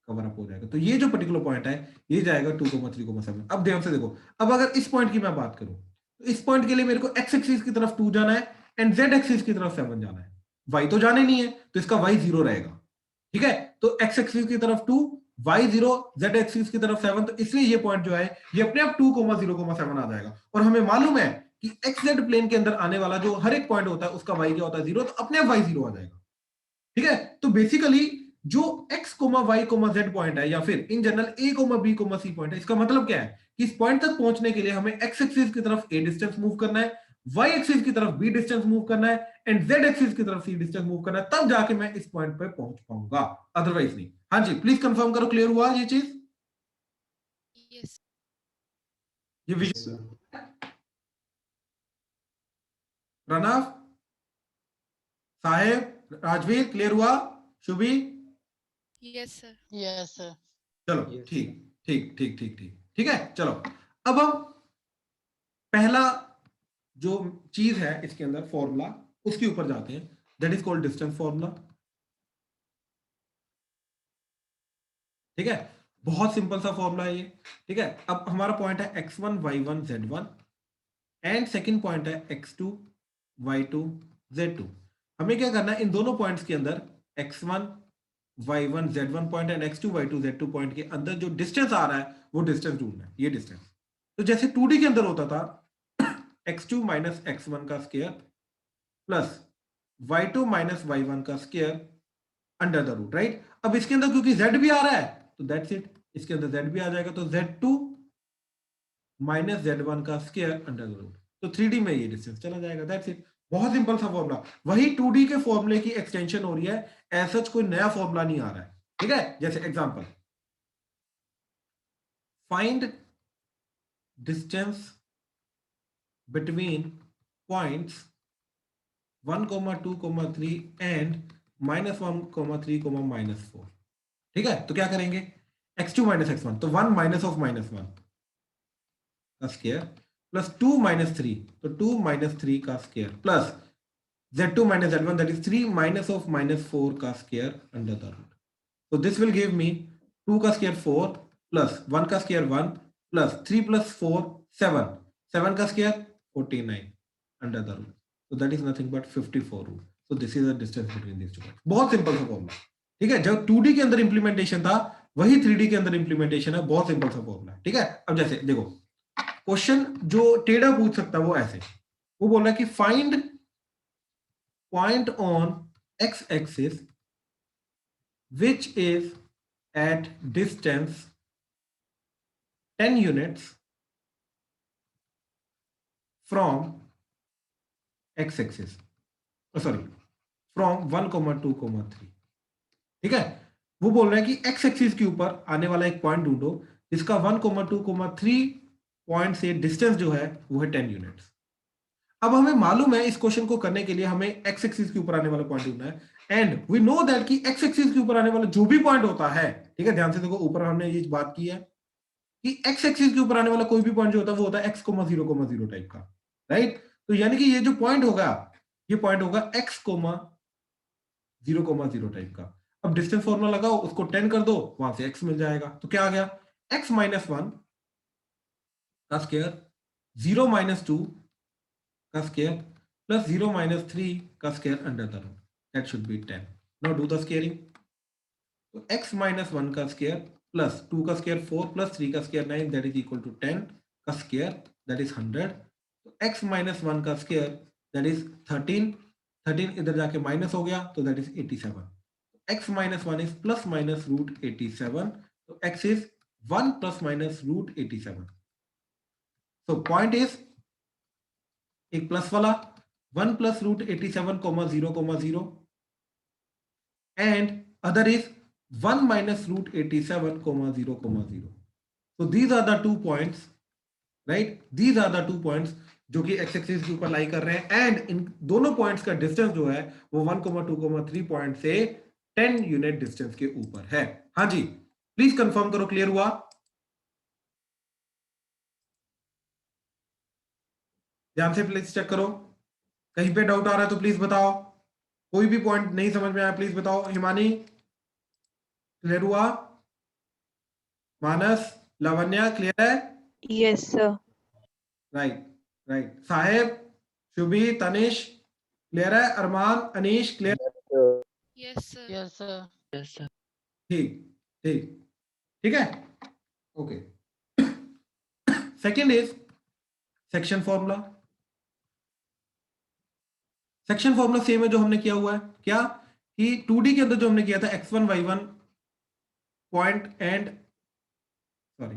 कवर अप हो जाएगा। तो ये जो पर्टिकुलर पॉइंट है ये जाएगा 2,3,7। अब ध्यान से देखो, अब अगर इस पॉइंट की मैं बात करूं तो इस पॉइंट के लिए मेरे को एक्स एक्सिस की तरफ 2 जाना है एंड जेड एक्सिस की तरफ 7 जाना है। वाई तो जाने नहीं है तो इसका वाई 0 रहेगा, ठीक है। तो एक्स एक्सिस की तरफ 2, वाई 0, जेड एक्सिस की तरफ 7, तो इसलिए ये पॉइंट जो है ये अपने आप 2,0,7 आ जाएगा। और हमें मालूम है कि एक्स जेड प्लेन के अंदर आने वाला जो हर एक पॉइंट होता है उसका वाई क्या होता है 0, तो अपने आप वाई 0 आ जाएगा, ठीक है। तो बेसिकली जो x, y, z पॉइंट है या फिर in general a, b, c point है, इसका मतलब क्या है कि इस पॉइंट तक पहुंचने के लिए हमें x एक्सिस की तरफ a डिस्टेंस मूव करना है, y एक्सिस की तरफ b डिस्टेंस मूव करना है एंड z एक्सिस की तरफ c डिस्टेंस मूव करना है, तब जाके मैं इस पॉइंट पे पहुंच पाऊंगा, अदरवाइज नहीं। हाँ जी, प्लीज कंफर्म करो, क्लियर हुआ ये चीज? Yes. ये Yes, विजय, sir. प्रणव, साहेब, राजवीर, क्लियर हुआ? Shubhi? Yes, sir. Yes, sir. चलो Yes. ठीक ठीक ठीक ठीक ठीक ठीक है। चलो अब हम पहला जो चीज है इसके अंदर फॉर्मूला उसके ऊपर जाते हैं, that is called distance formula, ठीक है। बहुत सिंपल सा फॉर्मूला है ये, ठीक है। अब हमारा पॉइंट है x1 y1 z1 and second point है x2 y2 z2। हमें क्या करना है, इन दोनों पॉइंट्स के अंदर x1 y1 z1 point and x2 y2 z2 point के अंदर जो डिस्टेंस आ रहा है वो डिस्टेंस ढूंढना है, ये डिस्टेंस। तो जैसे 2D के अंदर होता था x2 माइनस x1 का square plus y2 minus y1 का square under the root, right. अब इसके अंदर क्योंकि z भी आ रहा है तो दैट्स इट, इसके अंदर z भी आ जाएगा, तो z2 माइनस z1 का स्क्वायर अंडर द रूट, तो 3D में ये डिस्टेंस चला जाएगा, दैट्स इट। बहुत सिंपल सा फॉर्मूला, वही 2D के फॉर्मूले की एक्सटेंशन हो रही है, ऐसा कोई नया फॉर्मूला नहीं आ रहा है, ठीक है। जैसे example, find distance between points 1, 2, 3 and -1, 3, -4, ठीक है। तो क्या करेंगे, x2 माइनस x1, तो 1 माइनस ऑफ -1 का स्क्वायर प्लस 2 माइनस 3, तो 2 माइनस 3 का square plus z2 minus z1 that is 3 minus of -4 का स्क्वायर अंडर द रूट। तो दिस विल गिव मी 2 का स्क्वायर 4 प्लस 1 का स्क्वायर 1 प्लस 3 प्लस 4 7, 7 का square 49 under the root, so that is nothing but 54 root. So this is the distance between these two points. बहुत simple सा formula, ठीक है। जब 2D के अंदर इंप्लीमेंटेशन था वही 3D के अंदर इंप्लीमेंटेशन है, बहुत सिंपल सा फॉर्मूला, ठीक है। अब जैसे देखो, क्वेश्चन जो टेढ़ा पूछ सकता है वो ऐसे, वो बोल रहा है कि find point on x axis which is at distance 10 units from x axis, sorry from 1, 2, 3, ठीक है। वो बोल रहे हैं कि x एक्सिस के ऊपर आने वाला एक पॉइंट ढूंढो जिसका 1, 2, 3 पॉइंट से डिस्टेंस जो है वो है 10 यूनिट्स। अब हमें मालूम है इस क्वेश्चन को करने के लिए हमें x एक्सिस के ऊपर आने वाला पॉइंट ढूंढना है एंड वी नो दैट कि x एक्सिस के ऊपर आने वाला जो भी पॉइंट होता है, ठीक है, ध्यान से देखो, ऊपर हमने ये बात की है कि x एक्सिस के ऊपर आने वाला कोई भी पॉइंट जो होता है वो होता है x, 0, 0 टाइप का, राइट। तो यानी कि ये जो पॉइंट होगा ये पॉइंट होगा x, 0, 0 टाइप का। अब डिस्टेंस फॉर्मूला लगाओ, उसको 10 कर दो, वहां से x मिल जाएगा, तो क्या आ गया, x माइनस 1 का स्क्वायर 0 माइनस 2 का स्क्वायर प्लस 0 माइनस 3 का square under the root, that should be 10। Now do the squaring, तो x माइनस 1 का स्क्वायर प्लस 2 का स्क्वायर 4 प्लस 3 का square 9 that is equal to 10 का स्क्वायर दैट इज 100। तो x minus 1 का square that is 13, 13 इधर जाके माइनस हो गया तो that is 87। x minus 1 is plus minus root 87, तो x is 1 plus minus root 87। So point is एक प्लस वाला 1 plus root 87, 0, 0 and other is 1 minus root 87, 0, 0. So these are the 2 points, right? These are the 2 points जो कि x axis के ऊपर लाई कर रहे हैं एंड इन दोनों पॉइंट्स का डिस्टेंस जो है वो 1, 2, 3 पॉइंट से 10 यूनिट डिस्टेंस के ऊपर है। हाँ जी, प्लीज कंफर्म करो, क्लियर हुआ? ध्यान से प्लीज चेक करो, कहीं पे डाउट आ रहा है तो प्लीज बताओ, कोई भी पॉइंट नहीं समझ में आया प्लीज बताओ। हिमानी, क्लियर हुआ? मानस, लावण्या, क्लियर है? Yes, sir. Right right. Saheb, Shubhi, Tanish, clear है? Arman, Anish, clear? Yes, sir. Yes, sir. Yes, sir. ठीक ठीक ठीक है, okay. Second is section formula. Section formula same है जो हमने किया हुआ है, क्या कि 2D के अंदर जो हमने किया था x1 y1 point and sorry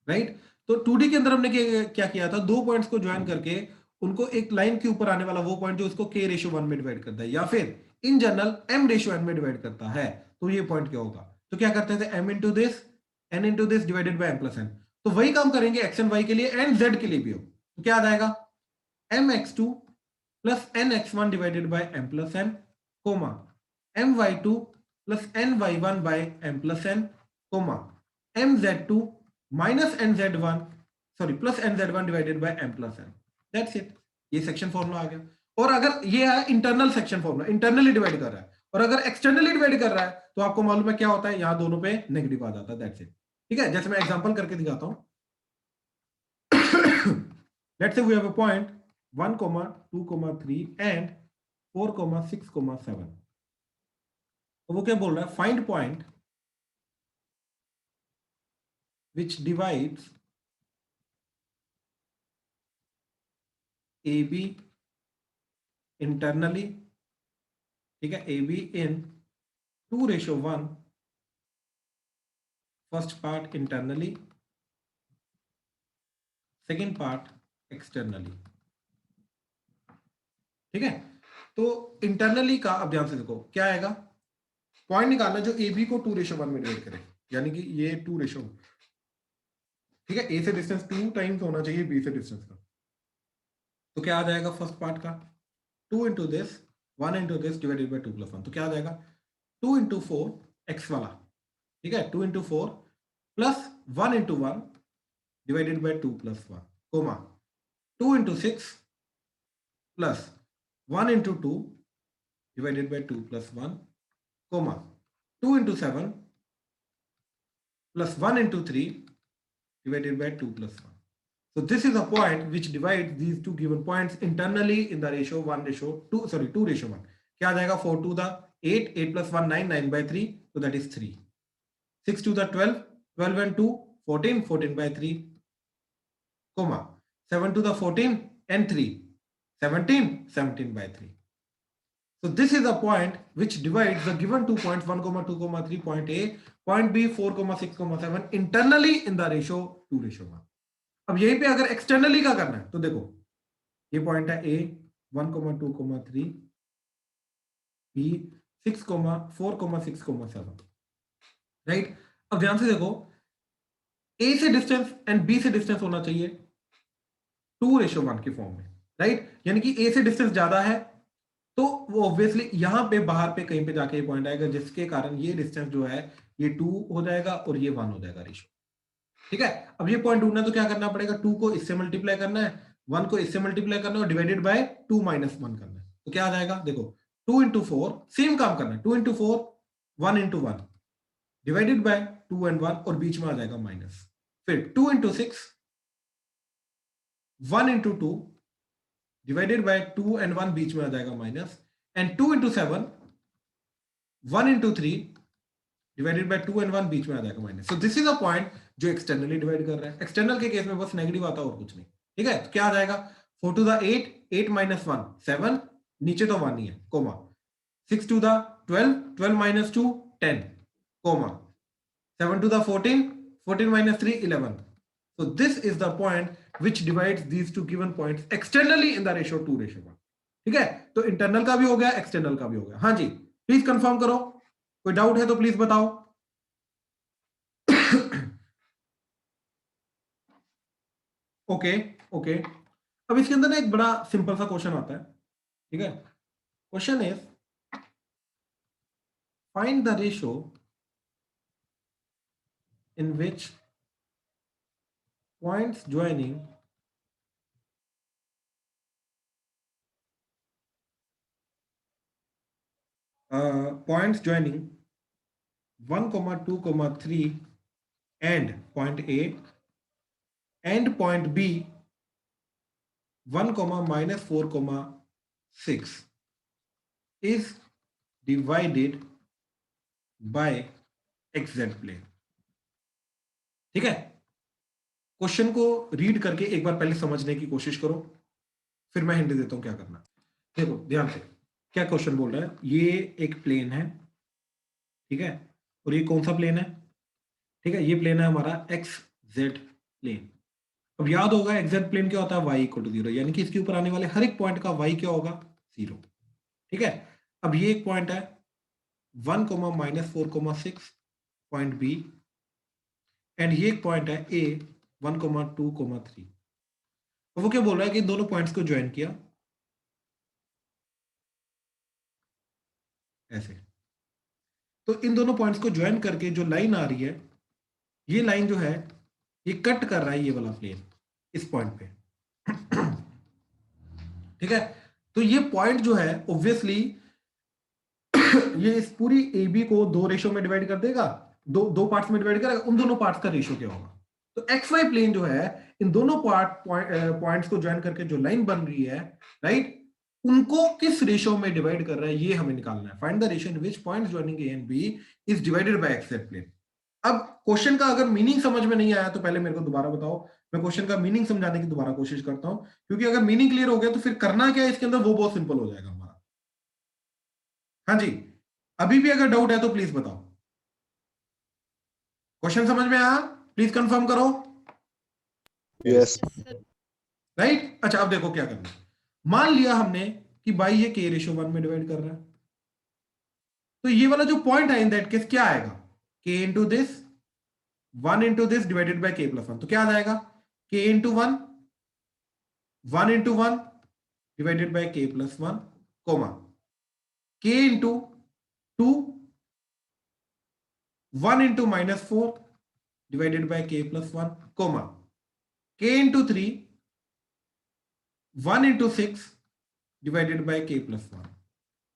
right. तो 2D के अंदर हमने क्या किया था, दो पॉइंट्स को ज्वाइन करके उनको एक लाइन के ऊपर आने वाला वो पॉइंट जो उसको k/1 में डिवाइड करता है या फिर इन जनरल m/n में डिवाइड करता है, तो ये पॉइंट क्या होगा, तो क्या करते थे m into this n into this divided by m plus n। तो वही काम करेंगे x एंड y के लिए एंड z के लिए भी हो, तो क्या आ जाएगा mx2 plus nx1 divided by m plus n comma my2 plus ny1 by m plus n comma mz2 minus nz1 sorry plus nz1 divided by m plus n। That's it, ये section formula आ गया। और अगर ये है internal section formula, internally divide कर रहा है, और अगर एक्सटर्नली डिवाइड कर रहा है तो आपको मालूम है क्या होता है, यहां दोनों पे नेगेटिव आ जाता है। दैट्स इट, ठीक है। जैसे मैं एग्जांपल करके दिखाता हूं। Let's say we have a point 1, 2, 3 and 4, 6, 7। तो वो क्या बोल रहा है, find point which divides AB internally, ठीक है, AB in 2:1, first part internally, second part externally, ठीक है। तो इंटरनली का अब ध्यान से देखो क्या आएगा, पॉइंट निकालना जो AB को 2:1 में डिवाइड करे, यानी कि ये 2:1, ठीक है। A से डिस्टेंस 2 टाइम्स होना चाहिए B से डिस्टेंस का, तो क्या आ जाएगा फर्स्ट पार्ट का 2 into this 1 into this divided by 2 plus 1, तो क्या आ जाएगा 2 इंटू 4 एक्स वाला, ठीक है, 2 into 4 plus 1 into 1 divided by 2 plus 1 comma 2 into 6 plus 1 into 2 divided by 2 plus 1 comma 2 into 7 plus 1 into 3 divided by 2 plus 1. So this is a point which divides these two given points internally in the ratio 2:1. क्या आ जाएगा 4 to the 8, 8 plus 1 9, 9 by 3, so that is 3. 6 to the 12, 12 and 2 14, 14 by 3, comma 7 to the 14 and 3 17, 17 by 3. So this is a point which divides the given 2 points 1, 2, 3, point A, point B 4, 6, 7 internally in the ratio 2:1. अब यहीं पे अगर externally का करना है तो देखो ये पॉइंट है A 1, 2, 3, B 6, 4, 6, 7, राइट। अब ध्यान से देखो A से डिस्टेंस एंड B से डिस्टेंस होना चाहिए 2:1 के फॉर्म में, राइट। यानी कि A से डिस्टेंस ज्यादा है तो वो ऑब्वियसली यहां पे बाहर पे कहीं पे जाके ये पॉइंट आएगा, जिसके कारण ये डिस्टेंस जो है ये 2 हो जाएगा और ये 1 हो जाएगा रेशियो, ठीक है। अब ये पॉइंट ढूंढना है तो क्या करना पड़ेगा, 2 को इससे मल्टीप्लाई करना है, 1 को इससे मल्टीप्लाई करना है और डिवाइडेड बाय 2 माइनस 1 करना है, तो क्या आ जाएगा देखो 2 इंटू 4 सेम काम करना है, 2 into 4 1 into 1 divided bye 2 and 1 और बीच में आ जाएगा माइनस, फिर 2 into 6 1 into 2 divided by 2 and 1 बीच में आ जाएगा minus, and 2 into 7 1 into 3 divided by 2 and 1 बीच में आ जाएगा minus. So this is a point जो एक्सटर्नली डिवाइड कर रहा है। एक्सटर्नल के केस में बस नेगेटिव आता है और कुछ नहीं, ठीक है। तो क्या आ जाएगा 4 टू द 8, 8 माइनस 1 7, नीचे तो 1 ही है, comma 6 to the 12, 12 minus 2 10, comma 7 to the 14, 14 minus 3 11. So this is the point which divides these two given points externally in the ratio 2:1, ठीक है। तो इंटरनल का भी हो गया, एक्सटर्नल का भी हो गया। हाँ जी, प्लीज कंफर्म करो, कोई डाउट है तो प्लीज बताओ। Okay okay. अब इसके अंदर ना एक बड़ा सिंपल सा क्वेश्चन आता है, ठीक है। Question is find the ratio in which points joining points joining 1, 2, 3 and point A and point B 1, -4, 6 is divided by xz plane. ठीक है, क्वेश्चन को रीड करके एक बार पहले समझने की कोशिश करो, फिर मैं हिंट देता हूं क्या करना। देखो ध्यान से, क्या क्वेश्चन बोल रहा है, ये एक प्लेन है, ठीक है, और ये कौन सा प्लेन है, ठीक है, ये प्लेन है हमारा एक्स जेड प्लेन। अब याद होगा एक्जेक्ट प्लेन क्या होता है, y इक्वल टू 0, यानी कि इसके ऊपर आने वाले हर एक पॉइंट का y क्या होगा, 0। ठीक है, अब ये एक पॉइंट है 1, -4, 6 पॉइंट B, एंड ये एक पॉइंट है A 1, 2, 3। अब वो क्या बोल रहा है कि दोनों पॉइंट्स को ज्वाइन किया ऐसे, तो इन दोनों पॉइंट्स को ज्वाइन करके जो लाइन आ रही है, ये लाइन जो है ये कट कर रहा है ये वाला प्लेन इस पॉइंट पे। ठीक है, तो ये पॉइंट जो है ऑब्वियसली ये इस पूरी ए बी को दो रेशो में डिवाइड कर देगा, दो पार्ट्स में डिवाइड करेगा, उन दोनों पार्ट्स का रेशो क्या होगा। तो एक्स वाई प्लेन जो है इन दोनों पॉइंट्स को ज्वाइन करके जो लाइन बन रही है, राइट, उनको किस रेशो में डिवाइड कर रहा है ये हमें निकालना है। Find the ratio in which points joining A and B is divided by X Y plane. अब क्वेश्चन का अगर मीनिंग समझ में नहीं आया तो पहले मेरे को दोबारा बताओ, मैं क्वेश्चन का मीनिंग समझाने की दोबारा कोशिश करता हूं, क्योंकि अगर मीनिंग क्लियर हो गया तो फिर करना क्या है इसके अंदर वो बहुत सिंपल हो जाएगा हमारा। हाँ जी, अभी भी अगर डाउट है तो प्लीज बताओ। क्वेश्चन समझ में आया, प्लीज कंफर्म करो। Yes. Yes, sir. राइट, अच्छा अब देखो क्या करना है। मान लिया हमने कि भाई ये k रेशो 1 में डिवाइड कर रहा है, तो ये वाला जो पॉइंट है इन दैट केस क्या आएगा, k into this 1 into this divided by k plus 1। तो क्या आ जाएगा, k into 1 1 into 1 divided by k plus 1, comma k into 2 1 into -4 divided by k plus 1, comma k into 3 1 into 6 divided by k plus 1।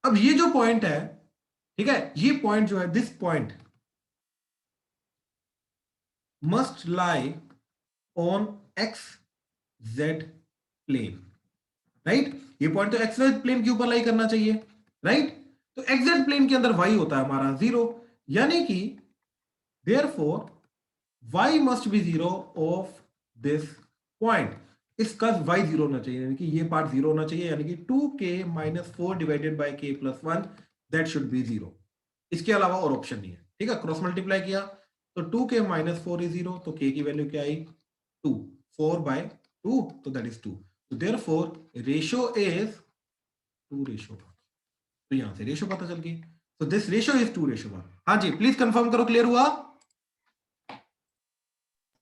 अब ये जो point है, ठीक है, ये पॉइंट जो है, this point must lie on X Z plane, right, ये पॉइंट तो एक्स जेड प्लेन के ऊपर लाई करना चाहिए, राइट। तो एक्स जेड प्लेन के अंदर y होता है हमारा 0, यानी कि therefore y must be 0 of this point. इसका y 0 होना चाहिए, यानी कि ये पार्ट 0 होना चाहिए, यानी कि 2k - 4 divided by k plus 1 that should B 0। इसके अलावा और ऑप्शन नहीं है, ठीक है। क्रॉस मल्टीप्लाई किया तो 2k - 4 इज 0, तो k की वैल्यू क्या आई 2, 4 by 2, तो दैट इज 2। तो देयरफॉर रेशियो इज 2:1। तो यहां से रेशियो पता चल गई, तो दिस रेशियो इज 2:1। हाँ जी, प्लीज कंफर्म करो, क्लियर हुआ।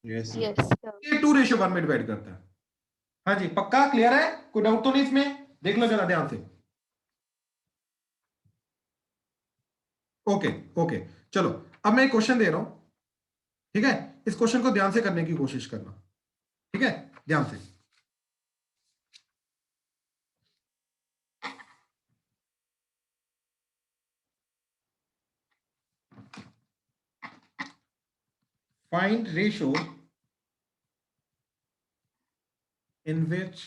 Yes, sir. Yes, sir. ये 2:1 में डिवाइड करता है। हाँ जी, पक्का क्लियर है, कोई डाउट तो नहीं इसमें, देख लो जरा ध्यान से। ओके ओके, चलो अब मैं एक क्वेश्चन दे रहा हूं, ठीक है, इस क्वेश्चन को ध्यान से करने की कोशिश करना, ठीक है, ध्यान से। Find ratio in which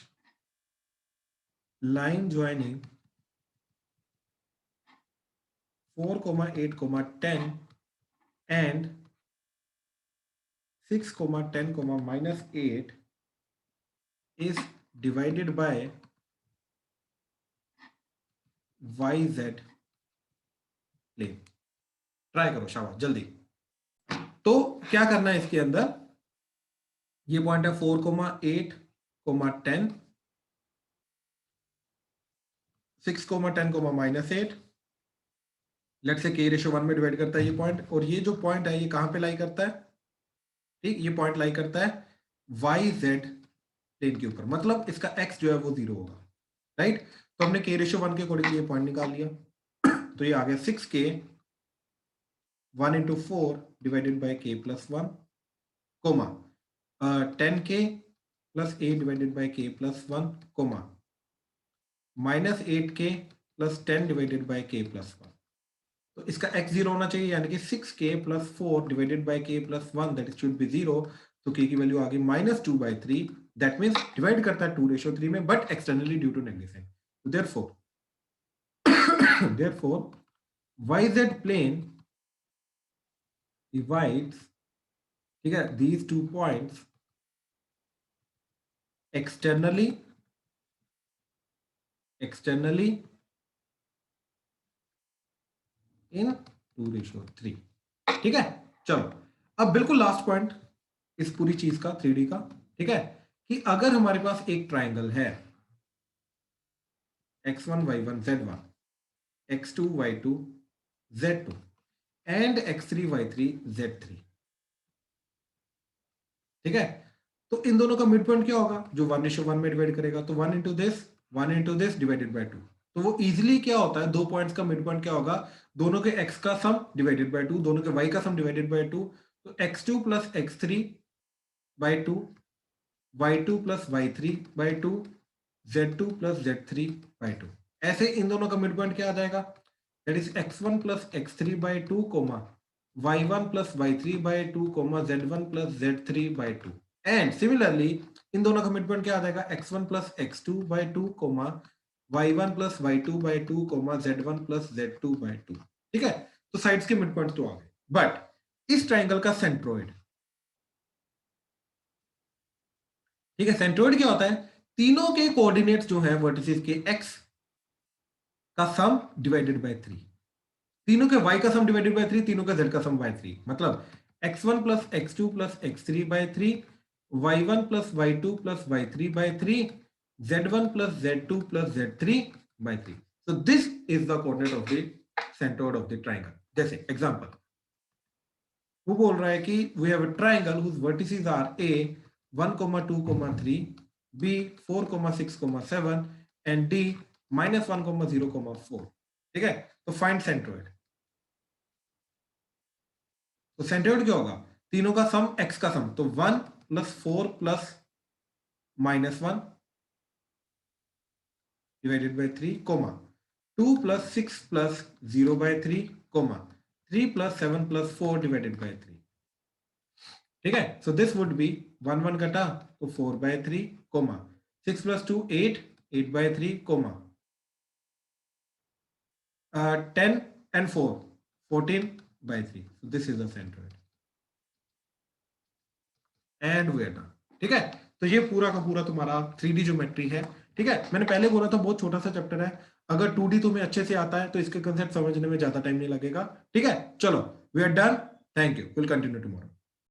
line joining 4, 8, 10 and 6, 10, -8 is divided by YZ plane। Try करो, शाबाश, जल्दी। तो क्या करना है इसके अंदर, ये पॉइंट है 4, 8, 10, 6, 10, -8। लेट्स से k रेशियो 1 में डिवाइड करता है ये पॉइंट, और ये जो पॉइंट है ये कहां पे लाई करता है, ठीक, ये पॉइंट लाई करता है YZ प्लेन के ऊपर, मतलब इसका x जो है वो 0 होगा, राइट। तो हमने k रेशियो 1 के अकॉर्डिंग ये पॉइंट निकाल लिया, तो ये आ गया 6k 1 into 4 divided by k plus 1, comma 10k plus 8 divided by k plus 1, comma -8k plus 10 divided by k plus 1। तो इसका x 0 होना चाहिए, यानी कि 6k + 4 divided by k + 1 that should B 0। तो k की वैल्यू आ गई -2/3, दैट मींस डिवाइड करता है 2:3 में, but externally due to negligence. Therefore therefore yz plane divides, ठीक है, these 2 points externally in 2:3। ठीक है, चलो अब बिल्कुल लास्ट पॉइंट इस पूरी चीज का 3D का, ठीक है, कि अगर हमारे पास एक ट्राइंगल है x1 y1 z1, x2 y2 z2 and x3 y3 z3, ठीक है, तो इन दोनों का मिड पॉइंट क्या होगा, जो 1:1 में डिवाइड करेगा, तो 1 into this डिवाइडेड बाय 2। तो वो इजीली क्या होता है, दो पॉइंट्स का मिड पॉइंट क्या होगा, दोनों के x का सम डिवाइडेड बाय 2, दोनों के y का सम डिवाइडेड बाय 2। तो x2 + x3 by 2, y2 + y3 by 2, z2 + z3 by 2। ऐसे इन दोनों का मिड पॉइंट क्या आ जाएगा, that is x1 + x3 by 2, y1 + y3 by 2, z1 + z3 by 2। And similarly in दोनों का मिड पॉइंट क्या आ जाएगा, x1 + x2 by 2, y1 + y2 by 2, z1 + z2 by 2। ठीक है, तो साइड्स के मिड पॉइंट तो आ गए, बट इस ट्राइंगल का सेंट्रोइड, ठीक है, सेंट्रोइड क्या होता है, तीनों के कोऑर्डिनेट्स जो है वर्टिसेस के x का सम डिवाइडेड बाय 3, तीनों के y का सम डिवाइडेड बाय 3, तीनों का z का सम बाय 3, मतलब x1 + x2 + x3 by 3, y1 + y2 + y3 by 3, z1 + z2 + z3 by 3। So this is the coordinate of the centroid of the triangle। जैसे example वो बोल रहा है कि we have a triangle whose vertices are a 1, 2, 3, b 4, 6, 7 and d -1, 0, 4। ठीक है, तो find centroid. तो सेंट्रोइड क्या होगा, तीनों का सम x का सम, तो 1 + 4 + -1 डिवाइडेड बाय 3, 2 + 6 + 0/3, 3 + 7 + 4 डिवाइडेड बाय 3। ठीक है, सो दिस वुड बी 1 1 कटा तो 4/3, 6 + 2 8, 8/3, 10 and 4 14/3। So this is the centroid and we are done। ठीक है, तो ये पूरा का पूरा तुम्हारा 3D ज्योमेट्री है। ठीक है, मैंने पहले बोला था बहुत छोटा सा चैप्टर है, अगर 2D तुम्हें अच्छे से आता है तो इसके कंसेप्ट समझने में ज्यादा टाइम नहीं लगेगा। ठीक है, चलो we are done, thank you, will continue tomorrow.